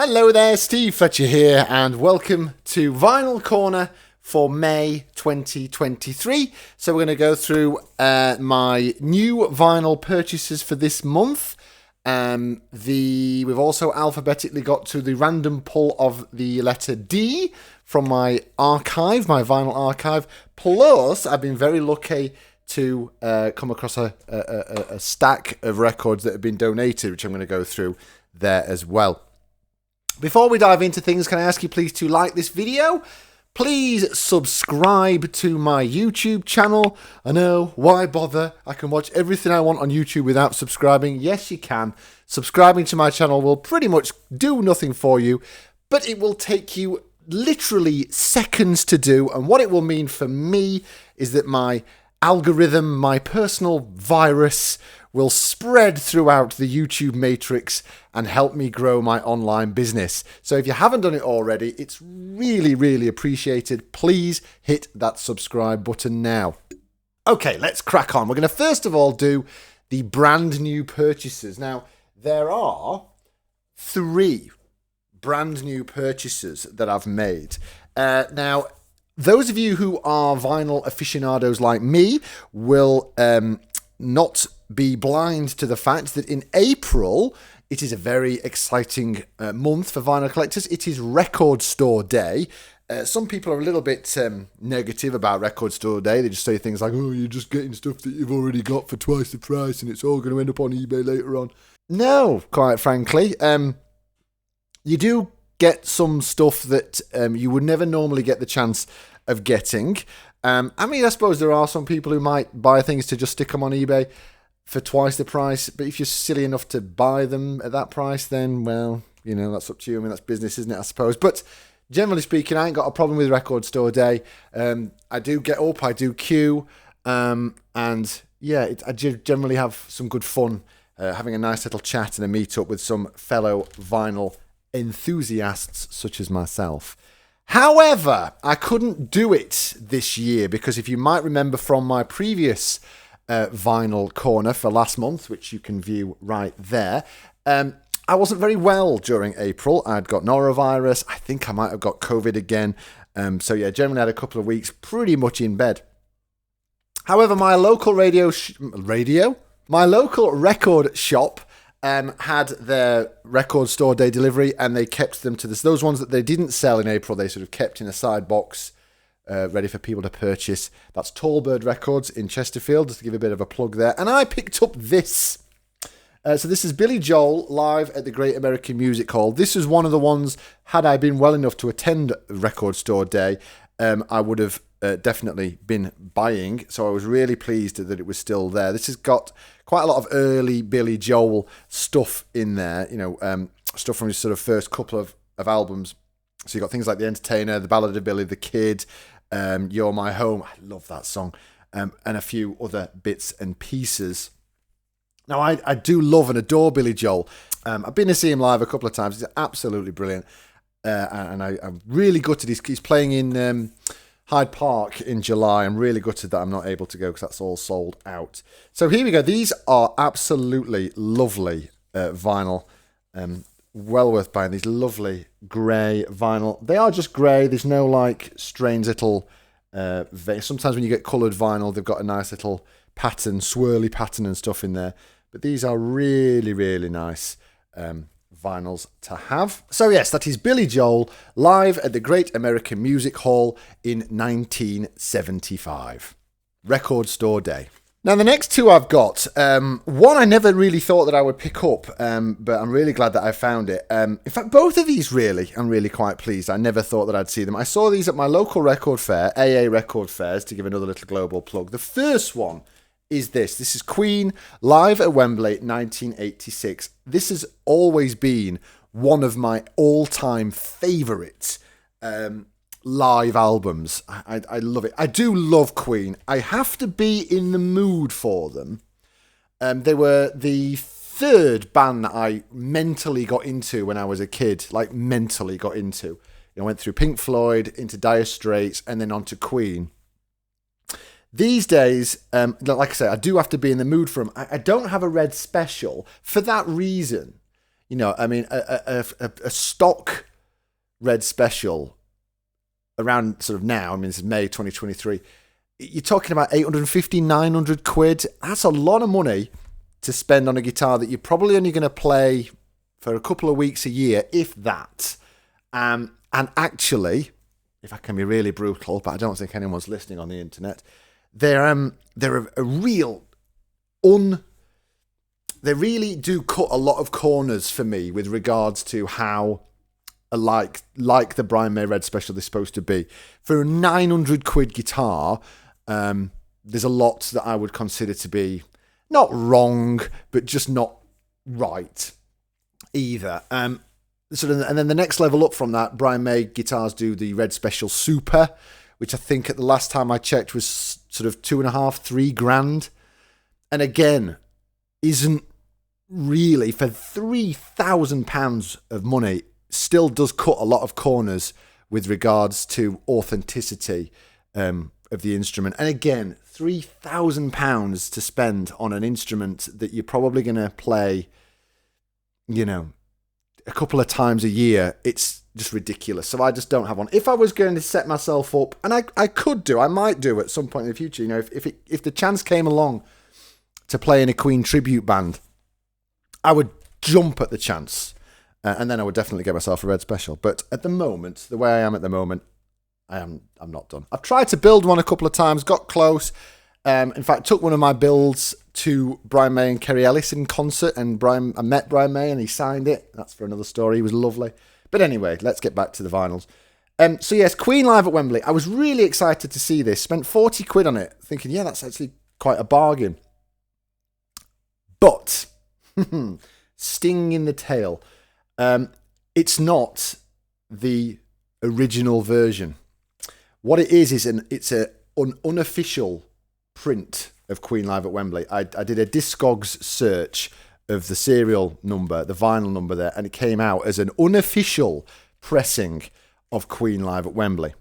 Hello there, Steve Fletcher here, and welcome to Vinyl Corner for May 2023. So we're going to go through my new vinyl purchases for this month. We've also alphabetically got to the random pull of the letter D from my archive, my vinyl archive. Plus, I've been very lucky to come across a stack of records that have been donated, which I'm going to go through there as well. Before we dive into things, can I ask you please to like this video? Please subscribe to my YouTube channel. I know, why bother? I can watch everything I want on YouTube without subscribing. Yes, you can. Subscribing to my channel will pretty much do nothing for you, but it will take you literally seconds to do. And what it will mean for me is that my algorithm, my personal virus, will spread throughout the YouTube matrix and help me grow my online business. So if you haven't done it already, it's really, really appreciated. Please hit that subscribe button now. Okay, let's crack on. We're going to first of all do the brand new purchases. Now, there are 3 brand new purchases that I've made. Now, those of you who are vinyl aficionados like me will not be blind to the fact that in April, it is a very exciting month for vinyl collectors. It is Record Store Day. Some people are a little bit negative about Record Store Day. They just say things like, oh, you're just getting stuff that you've already got for twice the price and it's all going to end up on eBay later on. No, quite frankly. You do get some stuff that you would never normally get the chance of getting. I suppose there are some people who might buy things to just stick them on eBay for twice the price, but if you're silly enough to buy them at that price, then, well, you know, that's up to you. I mean, that's business, isn't it, I suppose? But generally speaking, I ain't got a problem with Record Store Day. I do get up, I do queue, and yeah, I generally have some good fun having a nice little chat and a meet-up with some fellow vinyl enthusiasts such as myself. However, I couldn't do it this year because if you might remember from my previous vinyl corner for last month, which you can view right there, I wasn't very well during April. I'd got norovirus. I think I might have got COVID again. So yeah, generally had a couple of weeks pretty much in bed. However, my local my local record shop had their Record Store Day delivery, and they kept them to this. Those ones that they didn't sell in April, they sort of kept in a side box, ready for people to purchase. That's Tallbird Records in Chesterfield, just to give a bit of a plug there. And I picked up this. So this is Billy Joel live at the Great American Music Hall. This is one of the ones, had I been well enough to attend Record Store Day, I would have definitely been buying. So I was really pleased that it was still there. This has got quite a lot of early Billy Joel stuff in there, you know, stuff from his sort of first couple of albums. So you've got things like The Entertainer, The Ballad of Billy the Kid, You're My Home, I love that song, and a few other bits and pieces. Now, I do love and adore Billy Joel. I've been to see him live a couple of times. He's absolutely brilliant. And I'm really gutted. He's playing in Hyde Park in July. I'm really gutted that I'm not able to go because that's all sold out. So here we go. These are absolutely lovely vinyl. Well worth buying. These lovely grey vinyl. They are just grey. There's no like strange little sometimes when you get coloured vinyl, they've got a nice little pattern, swirly pattern and stuff in there. But these are really, really nice vinyls to have. So yes, that is Billy Joel live at the Great American Music Hall in 1975. Record Store Day. Now, the next 2 I've got, one I never really thought that I would pick up, but I'm really glad that I found it. In fact, both of these really, I'm really quite pleased. I never thought that I'd see them. I saw these at my local record fair, AA Record Fairs, to give another little global plug. The first one is this. This is Queen live at Wembley, 1986. This has always been one of my all-time favourites live albums. I love it. I do love Queen. I have to be in the mood for them. They were the 3rd band that I mentally got into when I was a kid. Like, mentally got into. You know, I went through Pink Floyd, into Dire Straits, and then on to Queen. These days, like I say, I do have to be in the mood for them. I don't have a red special for that reason. You know, I mean, a stock Red Special around sort of now, I mean, this is May 2023, you're talking about 850, 900 quid. That's a lot of money to spend on a guitar that you're probably only going to play for a couple of weeks a year, if that. And actually, if I can be really brutal, but I don't think anyone's listening on the internet, they're a real they really do cut a lot of corners for me with regards to how like the Brian May Red Special is supposed to be. For a 900 quid guitar, there's a lot that I would consider to be not wrong, but just not right either. And then the next level up from that, Brian May guitars do the Red Special Super, which I think at the last time I checked was sort of $2,500, $3,000. And again, isn't really, for £3,000 of money, still does cut a lot of corners with regards to authenticity of the instrument. And again, £3,000 to spend on an instrument that you're probably going to play, you know, a couple of times a year, it's just ridiculous. So I just don't have one. If I was going to set myself up, and I might do at some point in the future, you know, if the chance came along to play in a Queen tribute band, I would jump at the chance, and then I would definitely get myself a Red Special. But at the moment, the way I am at the moment, I'm not done. I've tried to build one a couple of times, got close. In fact, took one of my builds to Brian May and Kerry Ellis in concert, and I met Brian May and he signed it. That's for another story. He was lovely. But anyway, let's get back to the vinyls. So yes, Queen live at Wembley. I was really excited to see this. Spent 40 quid on it, thinking, yeah, that's actually quite a bargain. But sting in the tail. It's not the original version. What it is it's an unofficial print of Queen live at Wembley. I did a Discogs search of the serial number, the vinyl number there, and it came out as an unofficial pressing of Queen live at Wembley.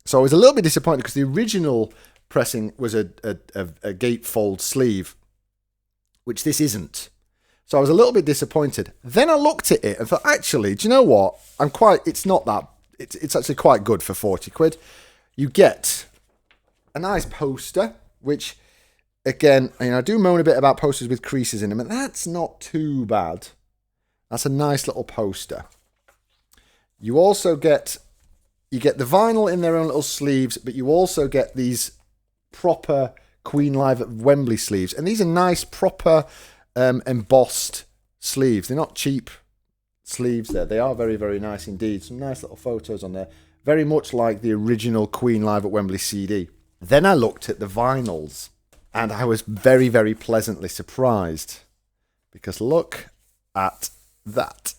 So I was a little bit disappointed because the original pressing was a gatefold sleeve, which this isn't. So I was a little bit disappointed. Then I looked at it and thought, actually, do you know what? It's not that. It's actually quite good for 40 quid. You get a nice poster, which, again, you know, I do moan a bit about posters with creases in them, and that's not too bad. That's a nice little poster. You also get the vinyl in their own little sleeves, but you also get these proper Queen Live at Wembley sleeves, and these are nice, proper embossed sleeves. They're not cheap sleeves there. They are very, very nice indeed. Some nice little photos on there. Very much like the original Queen Live at Wembley CD. Then I looked at the vinyls, and I was very, very pleasantly surprised, because look at that.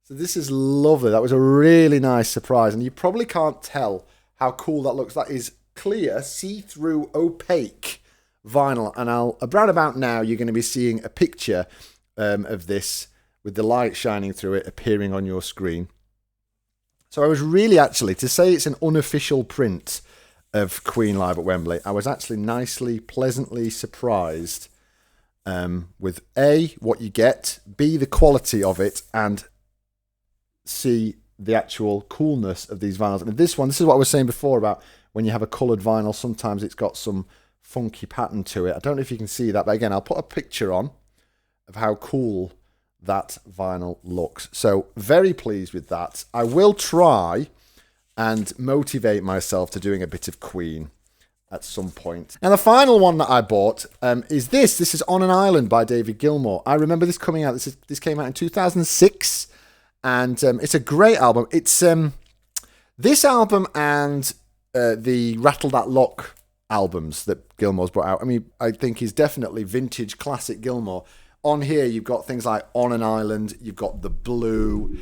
So this is lovely. That was a really nice surprise, and you probably can't tell how cool that looks. That is clear, see-through, opaque vinyl, and around about now you're going to be seeing a picture of this with the light shining through it appearing on your screen. So I was really, actually, to say it's an unofficial print of Queen Live at Wembley, I was actually nicely, pleasantly surprised with A, what you get, B, the quality of it, and C, the actual coolness of these vinyls. And this is what I was saying before about when you have a coloured vinyl, sometimes it's got some funky pattern to it. I don't know if you can see that, but again, I'll put a picture on of how cool that vinyl looks. So very pleased with that. I will try and motivate myself to doing a bit of Queen at some point. And the final one that I bought is this. This is On an Island by David Gilmour. I remember this coming out. This came out in 2006, and it's a great album. It's this album and the Rattle That Lock albums that Gilmour's brought out. I mean, I think he's definitely vintage classic Gilmour. On here, you've got things like On an Island. You've got The Blue.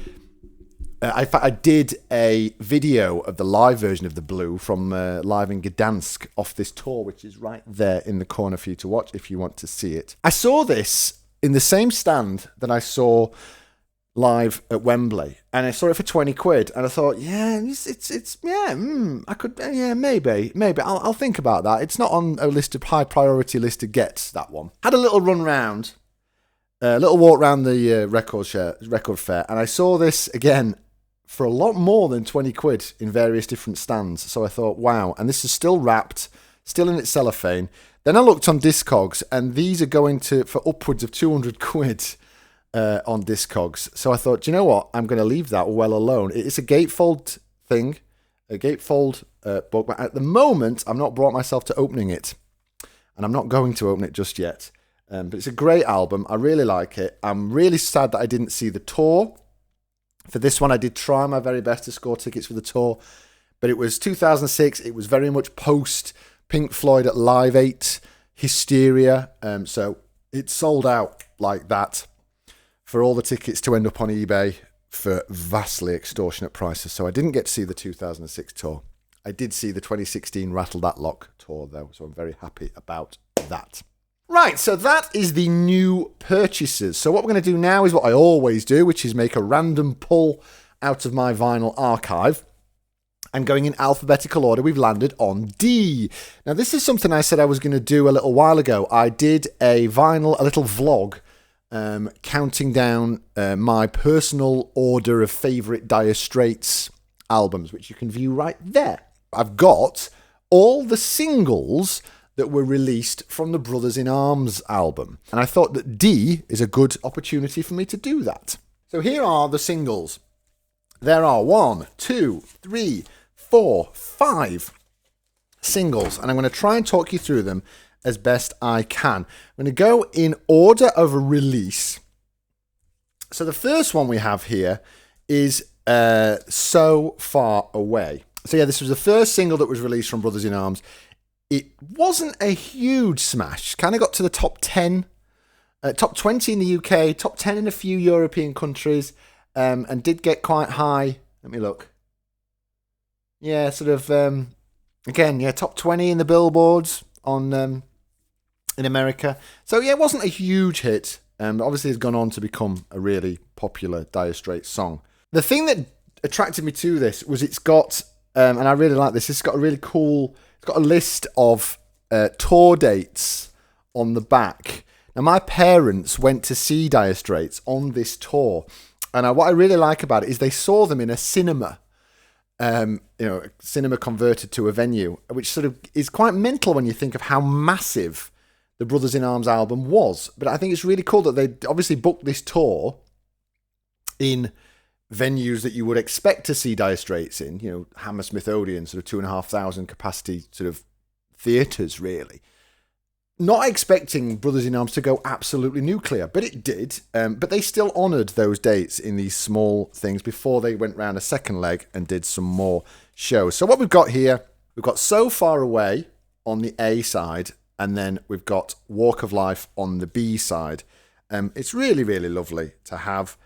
I did a video of the live version of The Blue from live in Gdansk off this tour, which is right there in the corner for you to watch if you want to see it. I saw this in the same stand that I saw live at Wembley, and I saw it for 20 quid, and I thought, yeah, I could, maybe I'll think about that. It's not on a list of high priority list to get, that one. Had a little run round A little walk around the record fair, and I saw this again for a lot more than 20 quid in various different stands. So I thought, wow, and this is still wrapped, still in its cellophane. Then I looked on Discogs, and these are going for upwards of 200 quid on Discogs. So I thought, do you know what? I'm going to leave that well alone. It's a gatefold thing, a gatefold book, but at the moment, I've not brought myself to opening it, and I'm not going to open it just yet. But it's a great album. I really like it. I'm really sad that I didn't see the tour. For this one, I did try my very best to score tickets for the tour, but it was 2006. It was very much post Pink Floyd at Live 8 hysteria. So it sold out like that for all the tickets to end up on eBay for vastly extortionate prices. So I didn't get to see the 2006 tour. I did see the 2016 Rattle That Lock tour, though, so I'm very happy about that. Right, so that is the new purchases. So what we're going to do now is what I always do, which is make a random pull out of my vinyl archive. And going in alphabetical order, we've landed on D. Now, this is something I said I was going to do a little while ago. I did a little vlog, counting down my personal order of favourite Dire Straits albums, which you can view right there. I've got all the singles that were released from the Brothers in Arms album. And I thought that D is a good opportunity for me to do that. So here are the singles. There are 1, 2, 3, 4, 5 singles. And I'm going to try and talk you through them as best I can. I'm going to go in order of release. So the first one we have here is So Far Away. So yeah, this was the first single that was released from Brothers in Arms. It wasn't a huge smash. Kind of got to the top 10, top 20 in the UK, top 10 in a few European countries, and did get quite high. Let me look. Yeah, sort of, again, yeah, top 20 in the billboards in America. So yeah, it wasn't a huge hit. Obviously, it's gone on to become a really popular Dire Straits song. The thing that attracted me to this was it's got, and I really like this, it's got a really cool... It's got a list of tour dates on the back. Now, my parents went to see Dire Straits on this tour. And what I really like about it is they saw them in a cinema. A cinema converted to a venue, which sort of is quite mental when you think of how massive the Brothers in Arms album was. But I think it's really cool that they obviously booked this tour in venues that you would expect to see Dire Straits in, Hammersmith Odeon, sort of 2,500 capacity sort of theatres, really. Not expecting Brothers in Arms to go absolutely nuclear, but it did. But they still honoured those dates in these small things before they went round a second leg and did some more shows. So what we've got here, we've got So Far Away on the A side, and then we've got Walk of Life on the B side. It's really, really lovely to have.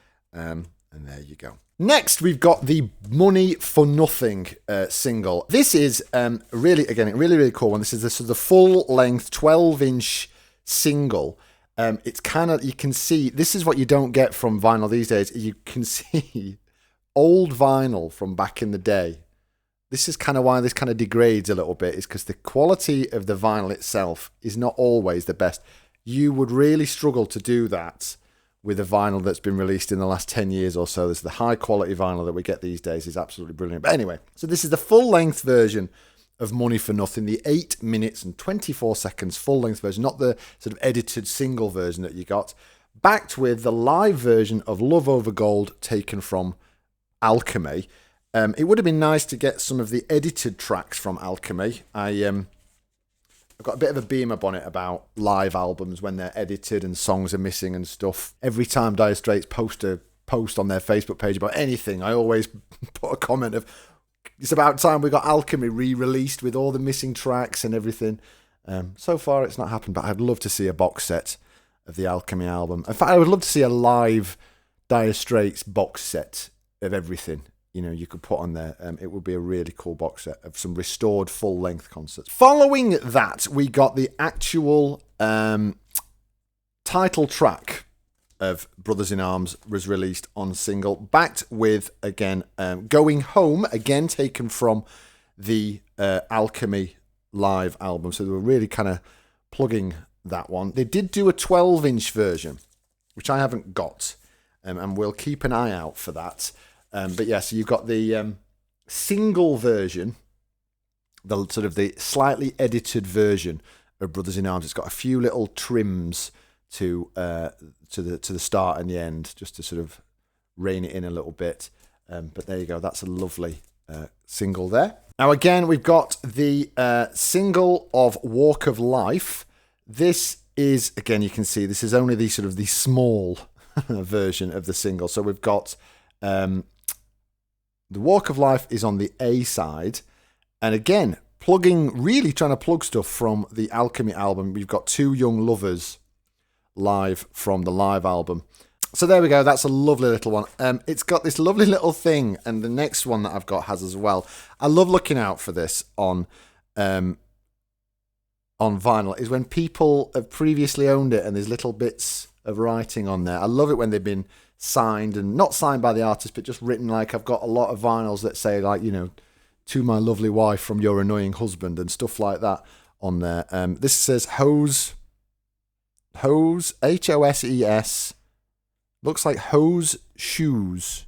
And there you go. Next, we've got the Money for Nothing single. This is really, really cool one. This is the full-length 12-inch single. It's kind of, you can see, this is what you don't get from vinyl these days. You can see old vinyl from back in the day. This is kind of why this kind of degrades a little bit, is because the quality of the vinyl itself is not always the best. You would really struggle to do that with a vinyl that's been released in the last 10 years or so. This is the high quality vinyl that we get these days is absolutely brilliant. But anyway, so this is the full length version of Money for Nothing, the 8 minutes and 24 seconds full length version, not the sort of edited single version that you got, backed with the live version of Love Over Gold taken from Alchemy. It would have been nice to get some of the edited tracks from Alchemy. I've got a bit of a beamer bonnet about live albums when they're edited and songs are missing and stuff. Every time Dire Straits post on their Facebook page about anything, I always put a comment of, it's about time we got Alchemy re-released with all the missing tracks and everything. So far it's not happened, but I'd love to see a box set of the Alchemy album. In fact, I would love to see a live Dire Straits box set of everything. You could put on there. It would be a really cool box set of some restored full-length concerts. Following that, we got the actual title track of Brothers in Arms was released on single, backed with, again, Going Home, again taken from the Alchemy live album. So they were really kind of plugging that one. They did do a 12-inch version which I haven't got, and we'll keep an eye out for that. But yeah, so you've got the single version, the sort of the slightly edited version of Brothers in Arms. It's got a few little trims to the start and the end, just to sort of rein it in a little bit. But there you go. That's a lovely single there. Now again, we've got the single of Walk of Life. This is, again, you can see this is only the sort of the small version of the single. So we've got the Walk of Life is on the A side, and again, really trying to plug stuff from the Alchemy album. We've got Two Young Lovers live from the live album. So there we go. That's a lovely little one. It's got this lovely little thing, and the next one that I've got has as well. I love looking out for this on vinyl, is when people have previously owned it and there's little bits of writing on there. I love it when they've been signed, and not signed by the artist, but just written. Like, I've got a lot of vinyls that say, like, you know, to my lovely wife from your annoying husband and stuff like that on there. This says Hose, Hoses, looks like Hose Shoes.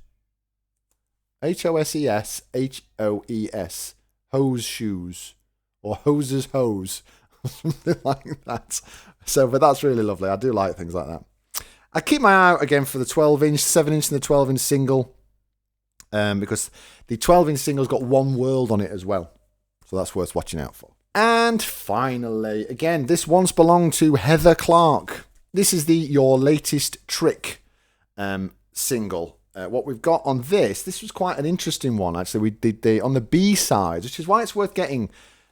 Hoses, Hoes, Hose Shoes, or Hoses Hose, something like that. So, but that's really lovely. I do like things like that. I keep my eye out again for the 12-inch, 7-inch and the 12-inch single, because the 12-inch single's got One World on it as well. So that's worth watching out for. And finally, again, this once belonged to Heather Clark. This is the Your Latest Trick single. What we've got on this was quite an interesting one, actually. We did on the B-side, which is why it's worth getting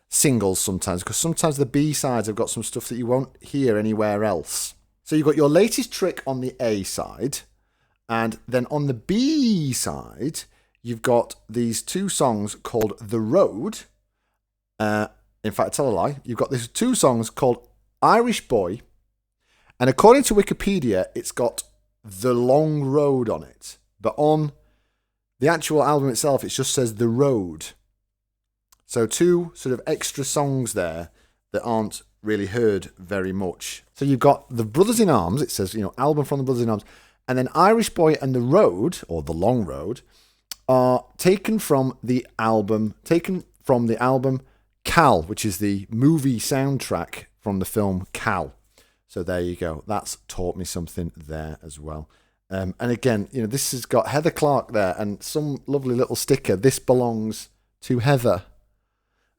singles sometimes, because sometimes the B-sides have got some stuff that you won't hear anywhere else. So you've got Your Latest Trick on the A side, and then on the B side, you've got these two songs called The Road. In fact, I tell a lie. You've got these two songs called Irish Boy, and according to Wikipedia, it's got The Long Road on it. But on the actual album itself, it just says The Road. So two sort of extra songs there that aren't really heard very much. So you've got The Brothers in Arms. It says, you know, album from The Brothers in Arms. And then Irish Boy and The Road, or The Long Road, are taken from the album Cal, which is the movie soundtrack from the film Cal. So there you go. That's taught me something there as well. And again, you know, this has got Heather Clark there and some lovely little sticker. This belongs to Heather.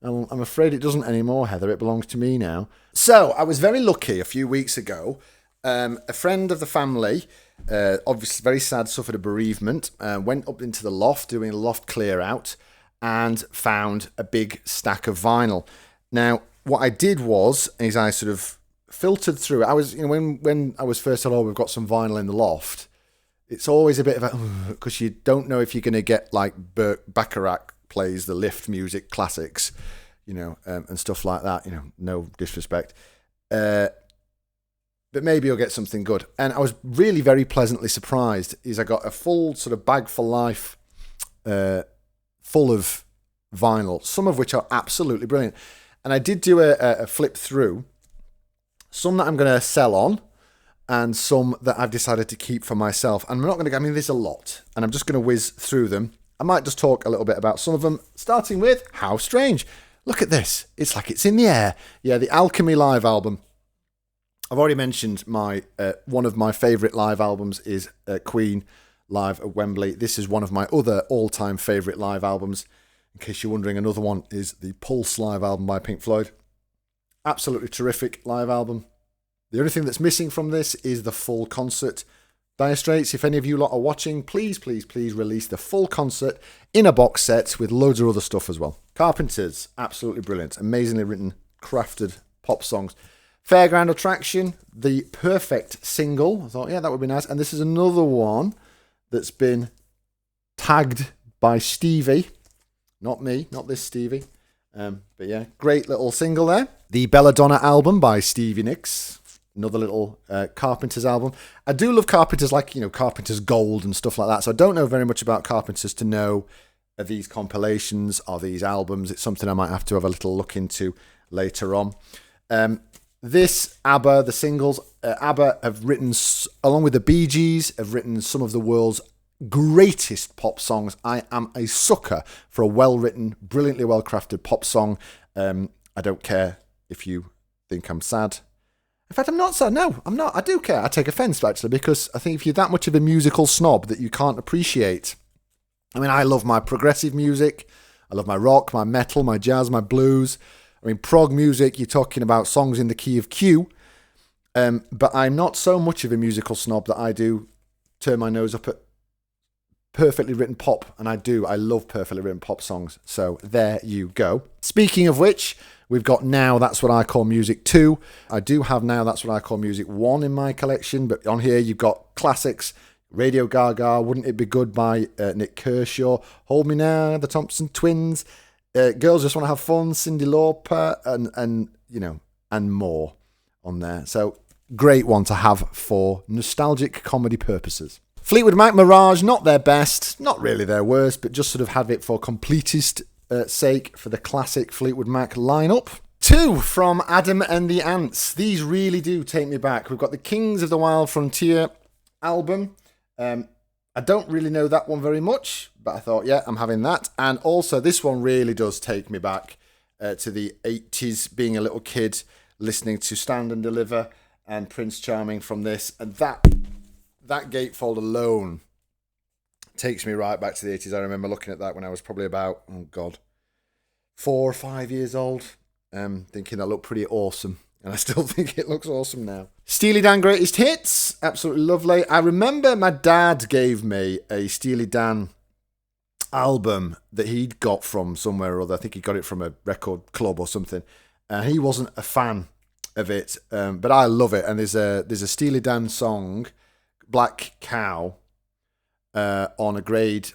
I'm afraid it doesn't anymore, Heather. It belongs to me now. So I was very lucky a few weeks ago. A friend of the family, obviously very sad, suffered a bereavement, went up into the loft doing a loft clear out and found a big stack of vinyl. Now, what I did is I sort of filtered through it. I was, you know, when I was first told, oh, we've got some vinyl in the loft, it's always a bit of a, because you don't know if you're going to get like Burt Bacharach plays the Lift music classics, you know, and stuff like that, you know, no disrespect. But maybe you'll get something good. And I was really very pleasantly surprised is I got a full sort of bag for life full of vinyl, some of which are absolutely brilliant. And I did do a flip through, some that I'm going to sell on and some that I've decided to keep for myself. And I'm not going to, I mean, there's a lot, and I'm just going to whiz through them. I might just talk a little bit about some of them, starting with How Strange. Look at this. It's like it's in the air. Yeah, the Alchemy live album. I've already mentioned my one of my favourite live albums is Queen live at Wembley. This is one of my other all-time favourite live albums. In case you're wondering, another one is the Pulse live album by Pink Floyd. Absolutely terrific live album. The only thing that's missing from this is the full concert. Dire Straits, if any of you lot are watching, please, please, please release the full concert in a box set with loads of other stuff as well. Carpenters, absolutely brilliant. Amazingly written, crafted pop songs. Fairground Attraction, the perfect single. I thought, yeah, that would be nice. And this is another one that's been tagged by Stevie. Not me, not this Stevie. But yeah, great little single there. The Belladonna album by Stevie Nicks. Another little Carpenters album. I do love Carpenters, like, you know, Carpenters Gold and stuff like that. So I don't know very much about Carpenters to know of these compilations or these albums. It's something I might have to have a little look into later on. this ABBA, the singles, ABBA have written, along with the Bee Gees, have written some of the world's greatest pop songs. I am a sucker for a well-written, brilliantly well-crafted pop song. I don't care if you think I'm sad. In fact, I'm not sad. No, I'm not. I do care. I take offence, actually, because I think if you're that much of a musical snob that you can't appreciate... I mean, I love my progressive music. I love my rock, my metal, my jazz, my blues. I mean, prog music, you're talking about songs in the key of Q. But I'm not so much of a musical snob that I do turn my nose up at perfectly written pop. And I do. I love perfectly written pop songs. So there you go. Speaking of which, we've got Now That's What I Call Music 2. I do have Now That's What I Call Music 1 in my collection. But on here, you've got classics. Radio Gaga, Wouldn't It Be Good by Nick Kershaw. Hold Me Now, the Thompson Twins. Girls Just Want to Have Fun, Cyndi Lauper, and more on there. So great one to have for nostalgic comedy purposes. Fleetwood Mac, Mirage, not their best, not really their worst, but just sort of have it for completist sake for the classic Fleetwood Mac lineup. 2 from Adam and the Ants. These really do take me back. We've got the Kings of the Wild Frontier album. I don't really know that one very much, but I thought, yeah, I'm having that. And also, this one really does take me back to the 80s, being a little kid, listening to Stand and Deliver and Prince Charming from this. And that gatefold alone takes me right back to the 80s. I remember looking at that when I was probably about, 4 or 5 years old, thinking that looked pretty awesome. And I still think it looks awesome now. Steely Dan Greatest Hits. Absolutely lovely. I remember my dad gave me a Steely Dan album that he'd got from somewhere or other. I think he got it from a record club or something. He wasn't a fan of it, but I love it. And there's a Steely Dan song, Black Cow, on grade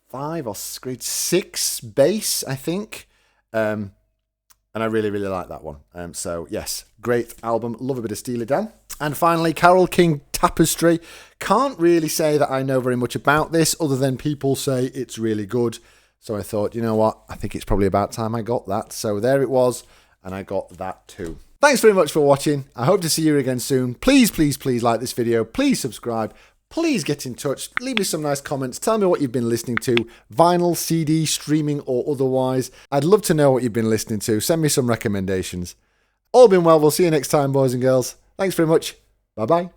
5 or grade 6 bass, I think. And I really, really like that one. So, yes, great album. Love a bit of Steely Dan. And finally, Carole King Tapestry. Can't really say that I know very much about this other than people say it's really good. So I thought, you know what? I think it's probably about time I got that. So there it was. And I got that too. Thanks very much for watching. I hope to see you again soon. Please, please, please like this video. Please subscribe. Please get in touch. Leave me some nice comments. Tell me what you've been listening to. Vinyl, CD, streaming, or otherwise. I'd love to know what you've been listening to. Send me some recommendations. All been well. We'll see you next time, boys and girls. Thanks very much. Bye-bye.